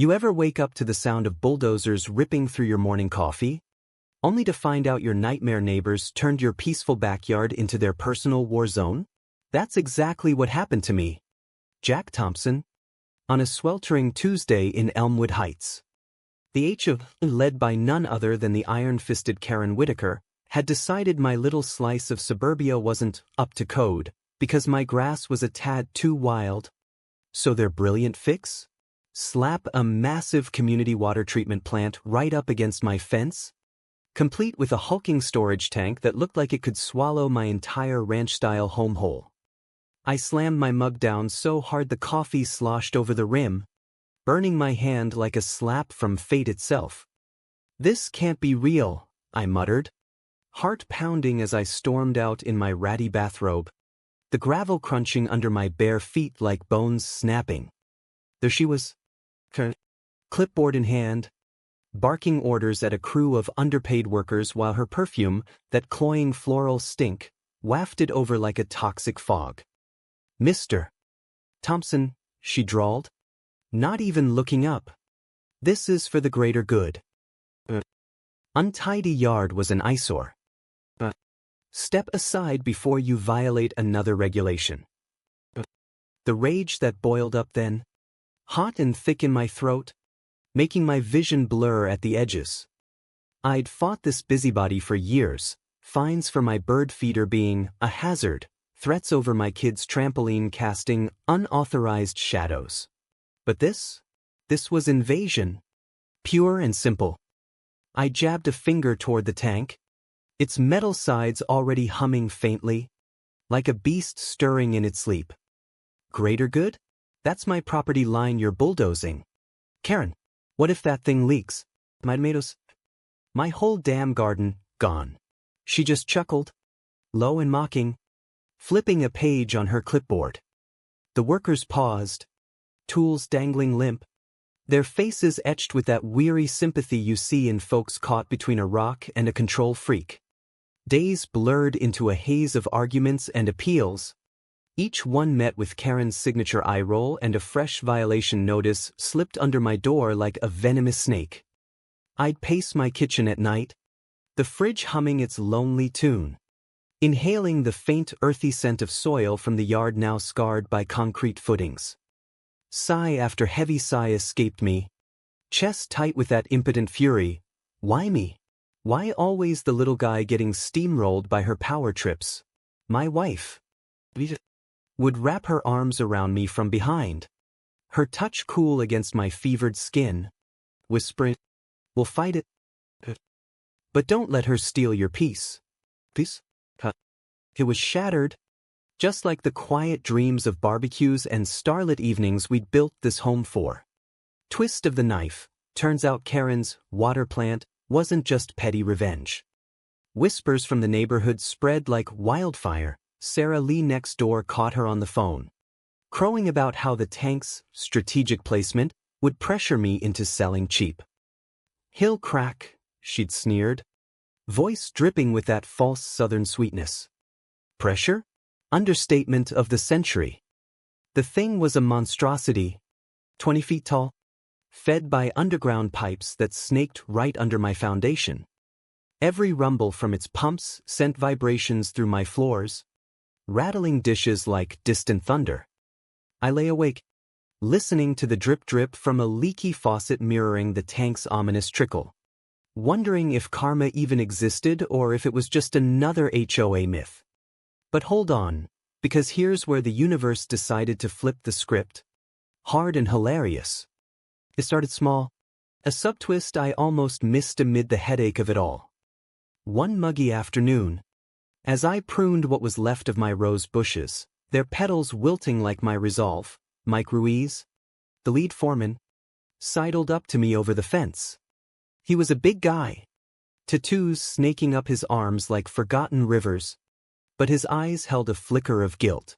You ever wake up to the sound of bulldozers ripping through your morning coffee, only to find out your nightmare neighbors turned your peaceful backyard into their personal war zone? That's exactly what happened to me, Jack Thompson, on a sweltering Tuesday in Elmwood Heights. The HOA, led by none other than the iron-fisted Karen Whitaker, had decided my little slice of suburbia wasn't up to code because my grass was a tad too wild. So their brilliant fix? Slap a massive community water treatment plant right up against my fence, complete with a hulking storage tank that looked like it could swallow my entire ranch-style home hole. I slammed my mug down so hard the coffee sloshed over the rim, burning my hand like a slap from fate itself. "This can't be real," I muttered, heart pounding as I stormed out in my ratty bathrobe, the gravel crunching under my bare feet like bones snapping. There she was, clipboard in hand, barking orders at a crew of underpaid workers while her perfume, that cloying floral stink, wafted over like a toxic fog. "Mr. Thompson," she drawled, not even looking up. "This is for the greater good." Untidy yard was an eyesore. Step aside before you violate another regulation. The rage that boiled up then, hot and thick in my throat, making my vision blur at the edges. I'd fought this busybody for years, fines for my bird feeder being a hazard, threats over my kid's trampoline casting unauthorized shadows. But this was invasion. Pure and simple. I jabbed a finger toward the tank, its metal sides already humming faintly, like a beast stirring in its sleep. "Greater good? That's my property line you're bulldozing. Karen, what if that thing leaks? My tomatoes? My whole damn garden, gone." She just chuckled, low and mocking, flipping a page on her clipboard. The workers paused, tools dangling limp, their faces etched with that weary sympathy you see in folks caught between a rock and a control freak. Days blurred into a haze of arguments and appeals, each one met with Karen's signature eye roll and a fresh violation notice slipped under my door like a venomous snake. I'd pace my kitchen at night, the fridge humming its lonely tune, inhaling the faint earthy scent of soil from the yard now scarred by concrete footings. Sigh after heavy sigh escaped me, chest tight with that impotent fury. Why me? Why always the little guy getting steamrolled by her power trips? My wife would wrap her arms around me from behind, her touch cool against my fevered skin, whispering, "We'll fight it. But don't let her steal your peace." Peace? It was shattered, just like the quiet dreams of barbecues and starlit evenings we'd built this home for. Twist of the knife, turns out Karen's water plant wasn't just petty revenge. Whispers from the neighborhood spread like wildfire. Sarah Lee next door caught her on the phone, crowing about how the tank's strategic placement would pressure me into selling cheap. "He'll crack," she'd sneered, voice dripping with that false southern sweetness. Pressure? Understatement of the century. The thing was a monstrosity, 20 feet tall, fed by underground pipes that snaked right under my foundation. Every rumble from its pumps sent vibrations through my floors, rattling dishes like distant thunder. I lay awake, listening to the drip-drip from a leaky faucet mirroring the tank's ominous trickle, wondering if karma even existed or if it was just another HOA myth. But hold on, because here's where the universe decided to flip the script. Hard and hilarious. It started small, a subtwist I almost missed amid the headache of it all. One muggy afternoon, as I pruned what was left of my rose bushes, their petals wilting like my resolve, Mike Ruiz, the lead foreman, sidled up to me over the fence. He was a big guy, tattoos snaking up his arms like forgotten rivers, but his eyes held a flicker of guilt.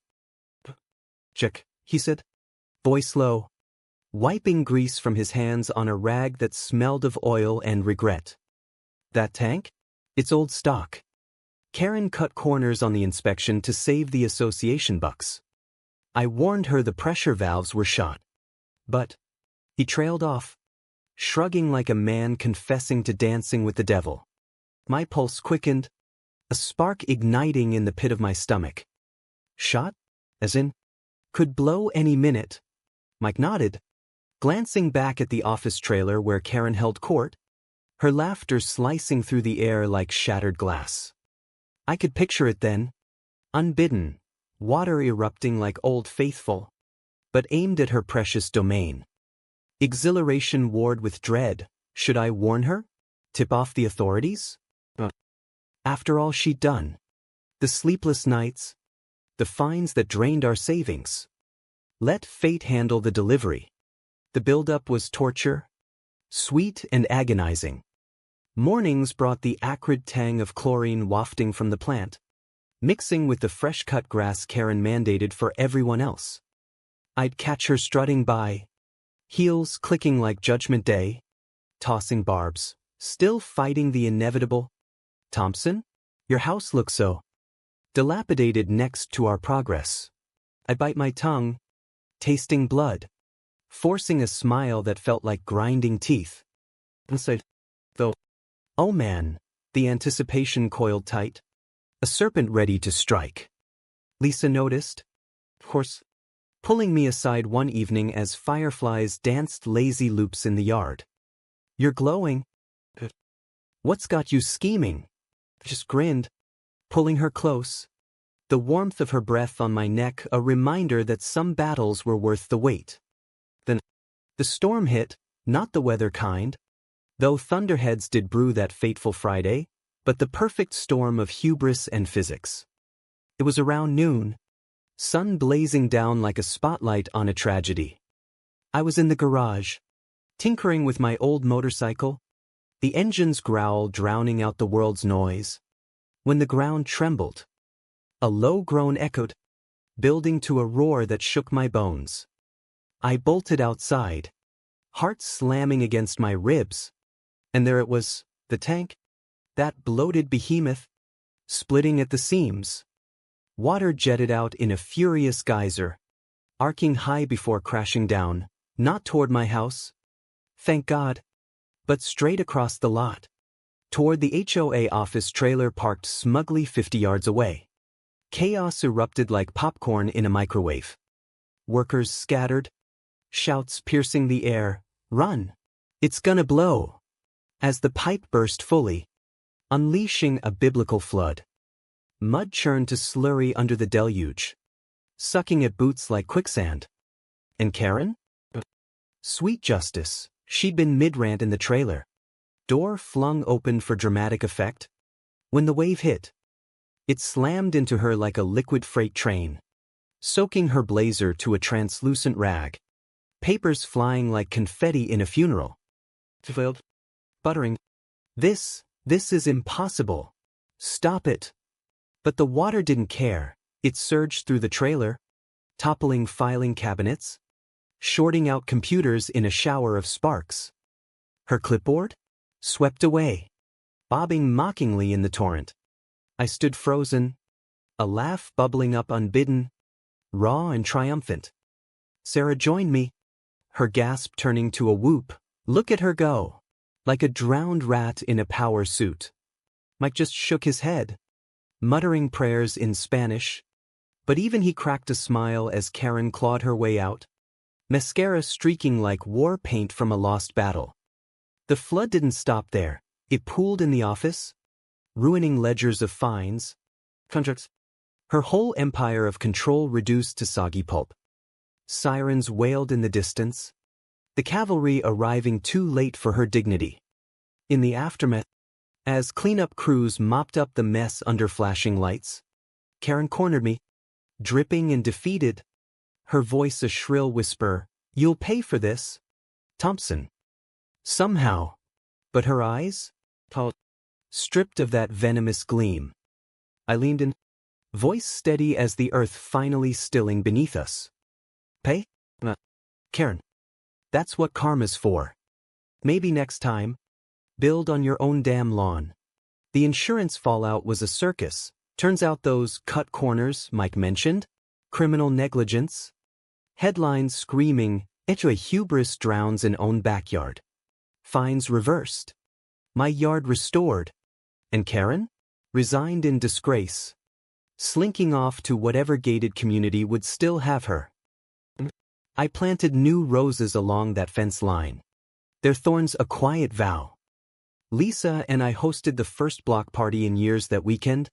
"Check," he said, voice low, wiping grease from his hands on a rag that smelled of oil and regret. "That tank? It's old stock." Karen cut corners on the inspection to save the association bucks. I warned her the pressure valves were shot. But He trailed off, shrugging like a man confessing to dancing with the devil. My pulse quickened, a spark igniting in the pit of my stomach. Shot? As in? Could blow any minute. Mike nodded, glancing back at the office trailer where Karen held court, her laughter slicing through the air like shattered glass. I could picture it then, unbidden, water erupting like Old Faithful, but aimed at her precious domain. Exhilaration warred with dread. Should I warn her? Tip off the authorities? After all she'd done. The sleepless nights, the fines that drained our savings. Let fate handle the delivery. The buildup was torture, sweet and agonizing. Mornings brought the acrid tang of chlorine wafting from the plant, mixing with the fresh-cut grass Karen mandated for everyone else. I'd catch her strutting by, heels clicking like Judgment Day, tossing barbs, still fighting the inevitable. Thompson, your house looks so dilapidated next to our progress. I bite my tongue, tasting blood, forcing a smile that felt like grinding teeth. Inside, though, oh man, the anticipation coiled tight, a serpent ready to strike. Lisa noticed, of course, pulling me aside one evening as fireflies danced lazy loops in the yard. You're glowing. What's got you scheming? I just grinned, pulling her close, the warmth of her breath on my neck a reminder that some battles were worth the wait. Then, the storm hit, not the weather kind, though thunderheads did brew that fateful Friday, but the perfect storm of hubris and physics. It was around noon, sun blazing down like a spotlight on a tragedy. I was in the garage, tinkering with my old motorcycle, the engine's growl drowning out the world's noise, when the ground trembled. A low groan echoed, building to a roar that shook my bones. I bolted outside, heart slamming against my ribs, and there it was, the tank, that bloated behemoth, splitting at the seams. Water jetted out in a furious geyser, arcing high before crashing down, not toward my house, thank God, but straight across the lot, toward the HOA office trailer parked smugly 50 yards away. Chaos erupted like popcorn in a microwave. Workers scattered, shouts piercing the air, "Run! It's gonna blow!" As the pipe burst fully, unleashing a biblical flood. Mud churned to slurry under the deluge, sucking at boots like quicksand. And Karen? Sweet justice, she'd been mid-rant in the trailer. Door flung open for dramatic effect. When the wave hit, it slammed into her like a liquid freight train, soaking her blazer to a translucent rag, papers flying like confetti in a funeral. Buttering. This is impossible. Stop it. But the water didn't care. It surged through the trailer, toppling filing cabinets, shorting out computers in a shower of sparks. Her clipboard? Swept away, bobbing mockingly in the torrent. I stood frozen, a laugh bubbling up unbidden, raw and triumphant. Sarah joined me, her gasp turning to a whoop. Look at her go, like a drowned rat in a power suit. Mike just shook his head, muttering prayers in Spanish, but even he cracked a smile as Karen clawed her way out, mascara streaking like war paint from a lost battle. The flood didn't stop there. It pooled in the office, ruining ledgers of fines, contracts. Her whole empire of control reduced to soggy pulp. Sirens wailed in the distance, the cavalry arriving too late for her dignity. In the aftermath, as cleanup crews mopped up the mess under flashing lights, Karen cornered me, dripping and defeated, her voice a shrill whisper, "You'll pay for this, Thompson." Somehow, but her eyes? Stripped of that venomous gleam. I leaned in, voice steady as the earth finally stilling beneath us. Pay? Karen. That's what karma's for. Maybe next time, build on your own damn lawn. The insurance fallout was a circus. Turns out those cut corners Mike mentioned, criminal negligence. Headlines screaming, HOA hubris drowns in own backyard. Fines reversed. My yard restored. And Karen? Resigned in disgrace. Slinking off to whatever gated community would still have her. I planted new roses along that fence line. Their thorns a quiet vow. Lisa and I hosted the first block party in years that weekend.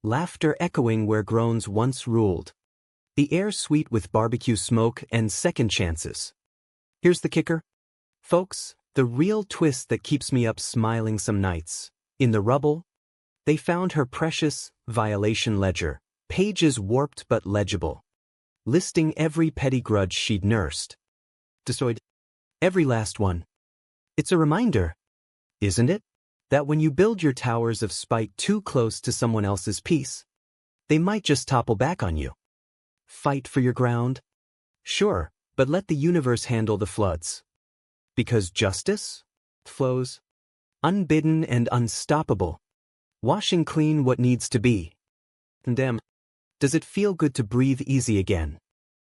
Laughter echoing where groans once ruled. The air sweet with barbecue smoke and second chances. Here's the kicker. Folks, the real twist that keeps me up smiling some nights. In the rubble, they found her precious violation ledger, pages warped but legible, listing every petty grudge she'd nursed. Destroyed every last one. It's a reminder, isn't it, that when you build your towers of spite too close to someone else's peace, they might just topple back on you. Fight for your ground? Sure, but let the universe handle the floods. Because justice flows unbidden and unstoppable, washing clean what needs to be. And damn, does it feel good to breathe easy again?